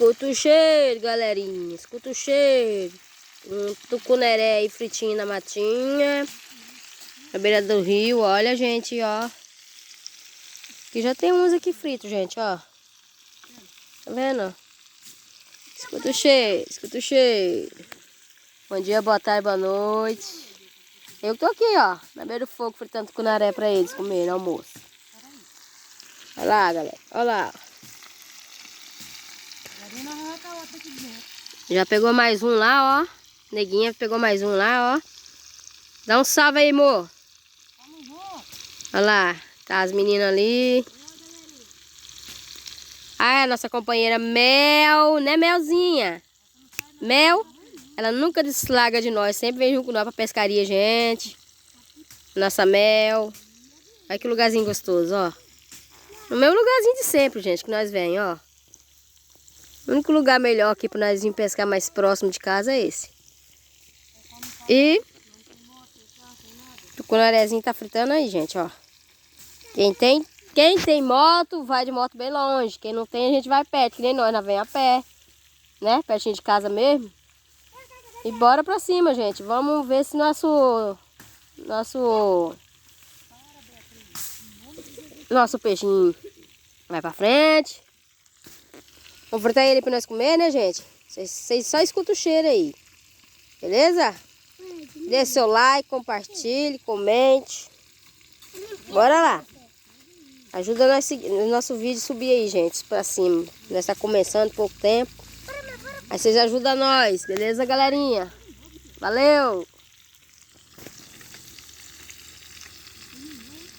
Escuta o cheiro, galerinha. Escuta o cheiro. Um tucunaré aí fritinho na matinha. Na beira do rio, olha, gente, ó. Aqui já tem uns aqui fritos, gente, ó. Tá vendo? Escuta o cheiro, escuta o cheiro. Bom dia, boa tarde, boa noite. Eu tô aqui, ó, na beira do fogo, fritando tucunaré pra eles comerem no almoço. Olha lá, galera, olha lá. Já pegou mais um lá, ó. Neguinha pegou mais um lá, ó. Dá um salve aí, amor. Olha lá, tá as meninas ali. Ah, é a nossa companheira Mel, né, Melzinha? Mel, ela nunca deslarga de nós, sempre vem junto com nós pra pescaria, gente. Nossa Mel. Olha que lugarzinho gostoso, ó. No mesmo lugarzinho de sempre, gente, que nós vem, ó. O único lugar melhor aqui pra nós vir pescar mais próximo de casa é esse. E o tucunarezinho tá fritando aí, gente, ó. Quem tem moto, vai de moto bem longe. Quem não tem, a gente vai perto, que nem nós vem a pé, né? Pertinho de casa mesmo. E bora pra cima, gente. Vamos ver se nosso peixinho vai pra frente. Vamos fritar ele pra nós comer, né, gente? Vocês só escutam o cheiro aí. Beleza? Dê seu like, compartilhe, comente. Bora lá. Ajuda o nosso vídeo a subir aí, gente, pra cima. Nós tá começando pouco tempo. Aí vocês ajudam nós, beleza, galerinha? Valeu!